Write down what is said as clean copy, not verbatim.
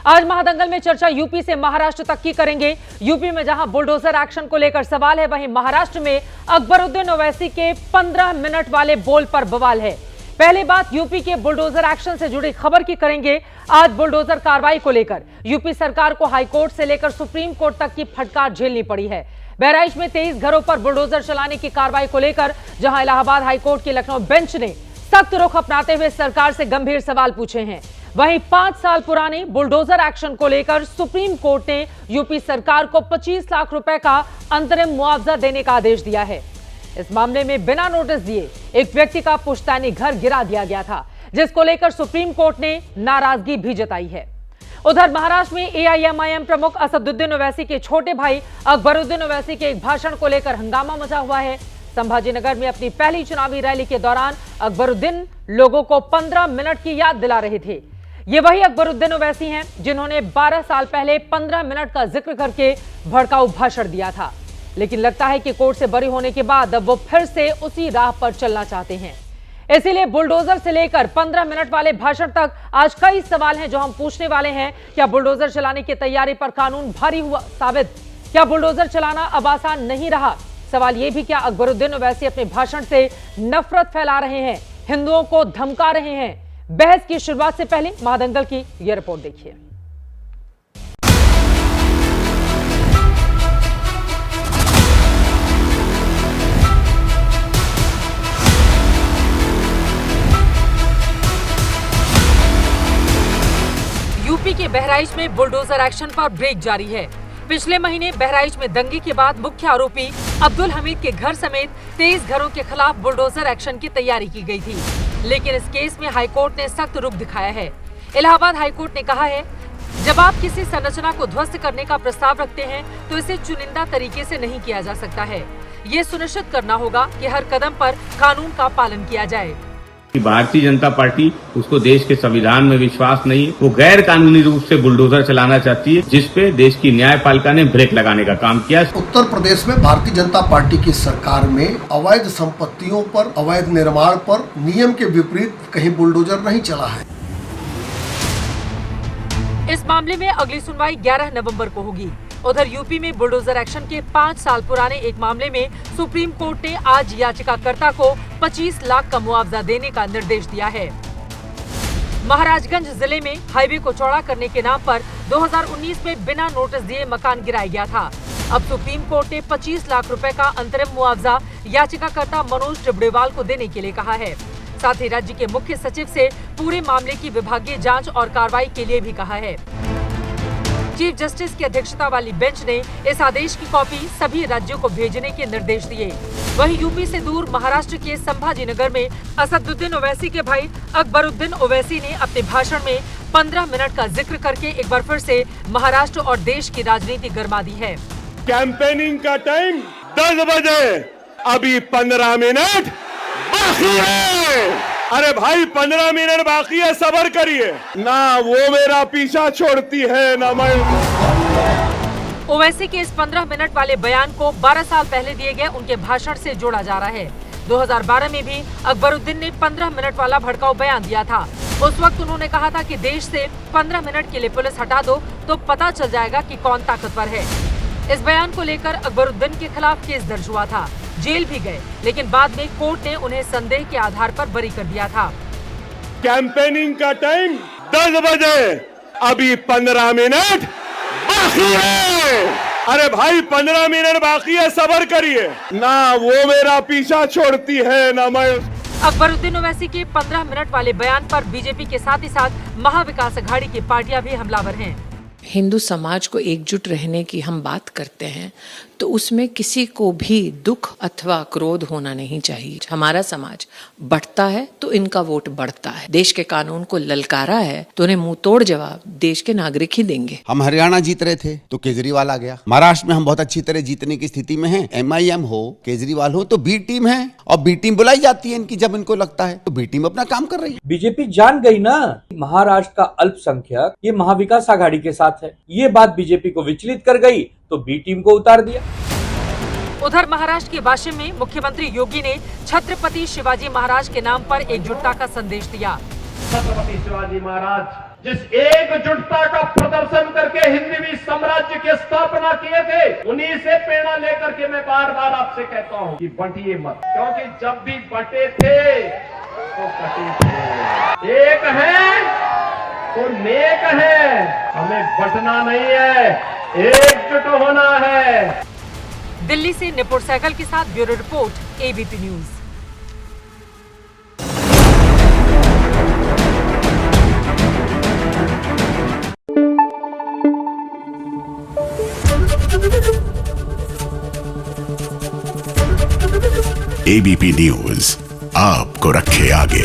आज महादंगल में चर्चा यूपी से महाराष्ट्र तक की करेंगे। यूपी में जहां बुलडोजर एक्शन को लेकर सवाल है, वहीं महाराष्ट्र में अकबरुद्दीन ओवैसी के 15 मिनट वाले बोल पर बवाल है। पहली बात यूपी के बुलडोजर एक्शन से जुड़ी खबर की करेंगे। आज बुलडोजर कार्रवाई को लेकर यूपी सरकार को हाईकोर्ट से लेकर सुप्रीम कोर्ट तक की फटकार झेलनी पड़ी है। बहराइच में 23 घरों पर बुलडोजर चलाने की कार्रवाई को लेकर जहां इलाहाबाद हाईकोर्ट की लखनऊ बेंच ने सख्त रुख अपनाते हुए सरकार से गंभीर सवाल पूछे हैं, वहीं 5 साल पुराने बुलडोजर एक्शन को लेकर सुप्रीम कोर्ट ने यूपी सरकार को 25 लाख रुपए का अंतरिम मुआवजा देने का आदेश दिया है। इस मामले में बिना नोटिस दिए एक व्यक्ति का पुश्तैनी घर गिरा दिया गया था, जिसको लेकर सुप्रीम कोर्ट ने नाराजगी भी जताई है। उधर महाराष्ट्र में एआईएमआईएम प्रमुख असदुद्दीन ओवैसी के छोटे भाई अकबरुद्दीन ओवैसी के एक भाषण को लेकर हंगामा मचा हुआ है। संभाजीनगर में अपनी पहली चुनावी रैली के दौरान अकबरुद्दीन लोगों को 15 मिनट की याद दिला रहे थे। ये वही अकबरुद्दीन ओवैसी हैं जिन्होंने 12 साल पहले 15 मिनट का जिक्र करके भड़काऊ भाषण दिया था, लेकिन लगता है कि कोर्ट से बरी होने के बाद अब वो फिर से उसी राह पर चलना चाहते हैं। इसीलिए बुलडोजर से लेकर 15 मिनट वाले भाषण तक आज कई सवाल हैं जो हम पूछने वाले हैं। क्या बुलडोजर चलाने की तैयारी पर कानून भारी हुआ साबित? क्या बुलडोजर चलाना अब आसान नहीं रहा? सवाल यह भी, क्या अकबरुद्दीन ओवैसी अपने भाषण से नफरत फैला रहे हैं, हिंदुओं को धमका रहे हैं? बहस की शुरुआत से पहले महादंगल की यह रिपोर्ट देखिए। यूपी के बहराइच में बुलडोजर एक्शन पर ब्रेक जारी है। पिछले महीने बहराइच में दंगे के बाद मुख्य आरोपी अब्दुल हमीद के घर समेत 23 घरों के खिलाफ बुलडोजर एक्शन की तैयारी की गई थी, लेकिन इस केस में हाईकोर्ट ने सख्त रुख दिखाया है। इलाहाबाद हाईकोर्ट ने कहा है, जब आप किसी संरचना को ध्वस्त करने का प्रस्ताव रखते हैं तो इसे चुनिंदा तरीके से नहीं किया जा सकता है। ये सुनिश्चित करना होगा कि हर कदम पर कानून का पालन किया जाए। भारतीय जनता पार्टी, उसको देश के संविधान में विश्वास नहीं, वो गैर कानूनी रूप से बुलडोजर चलाना चाहती है, जिसपे देश की न्यायपालिका ने ब्रेक लगाने का काम किया। उत्तर प्रदेश में भारतीय जनता पार्टी की सरकार में अवैध संपत्तियों पर, अवैध निर्माण पर नियम के विपरीत कहीं बुलडोजर नहीं चला है। इस मामले में अगली सुनवाई 11 नवंबर को होगी। उधर यूपी में बुलडोजर एक्शन के 5 साल पुराने एक मामले में सुप्रीम कोर्ट ने आज याचिकाकर्ता को 25 लाख का मुआवजा देने का निर्देश दिया है। महाराजगंज जिले में हाईवे को चौड़ा करने के नाम पर 2019 में बिना नोटिस दिए मकान गिराया गया था। अब सुप्रीम कोर्ट ने 25 लाख रुपए का अंतरिम मुआवजा याचिकाकर्ता मनोज टिबड़ेवाल को देने के लिए कहा है। साथ ही राज्य के मुख्य सचिव से पूरे मामले की विभागीय जांच और कार्रवाई के लिए भी कहा है। चीफ जस्टिस की अध्यक्षता वाली बेंच ने इस आदेश की कॉपी सभी राज्यों को भेजने के निर्देश दिए। वहीं यूपी से दूर महाराष्ट्र के संभाजीनगर में असदुद्दीन ओवैसी के भाई अकबरुद्दीन ओवैसी ने अपने भाषण में 15 मिनट का जिक्र करके एक बार फिर से महाराष्ट्र और देश की राजनीति गरमा दी है। कैंपेनिंग का टाइम 10 बजे, अभी 15 मिनट बाकी है। अरे भाई 15 मिनट बाकी है, सब्र करिए ना। वो मेरा पीछा छोड़ती है ना मैं। ओवैसी के इस 15 मिनट वाले बयान को 12 साल पहले दिए गए उनके भाषण से जोड़ा जा रहा है। 2012 में भी अकबरुद्दीन ने 15 मिनट वाला भड़काऊ बयान दिया था। उस वक्त उन्होंने कहा था कि देश से 15 मिनट के लिए पुलिस हटा दो तो पता चल जाएगा कि कौन ताकतवर है। इस बयान को लेकर अकबरुद्दीन के खिलाफ केस दर्ज हुआ था, जेल भी गए, लेकिन बाद में कोर्ट ने उन्हें संदेह के आधार पर बरी कर दिया था। कैंपेनिंग का टाइम 10 बजे, अभी 15 मिनट बाकी है। अरे भाई 15 मिनट बाकी है, सब्र करिए ना। वो मेरा पीछा छोड़ती है ना मैं। अकबरुद्दीन ओवैसी के 15 मिनट वाले बयान पर बीजेपी के साथ ही साथ महाविकास अघाड़ी की पार्टियां भी हमलावर हैं। हिंदू समाज को एकजुट रहने की हम बात करते हैं तो उसमें किसी को भी दुख अथवा क्रोध होना नहीं चाहिए। हमारा समाज बढ़ता है तो इनका वोट बढ़ता है। देश के कानून को ललकारा है तो उन्हें मुंह तोड़ जवाब देश के नागरिक ही देंगे। हम हरियाणा जीत रहे थे तो केजरीवाल आ गया। महाराष्ट्र में हम बहुत अच्छी तरह जीतने की स्थिति में हैं। एमआईएम हो, केजरीवाल हो तो बी टीम है, और बी टीम बुलाई जाती है इनकी जब इनको लगता है, तो बी टीम अपना काम कर रही है। बीजेपी जान गई ना, महाराष्ट्र का अल्पसंख्यक ये महाविकास आघाड़ी के साथ है। ये बात बीजेपी को विचलित कर गई तो बी टीम को उतार दिया। उधर महाराष्ट्र के वाशिम में मुख्यमंत्री योगी ने छत्रपति शिवाजी महाराज के नाम पर एकजुटता का संदेश दिया। छत्रपति शिवाजी महाराज जिस एकजुटता का प्रदर्शन किए थे, उन्हीं से प्रेरणा लेकर के मैं बार बार आपसे कहता हूं कि बंटिए मत, क्योंकि जब भी बंटे थे तो कटे थे। एक है तो नेक है, हमें बंटना नहीं है, एकजुट होना है। दिल्ली से निपुण सहगल के साथ bureau report, ABP news. ABP news आपको रखे आगे।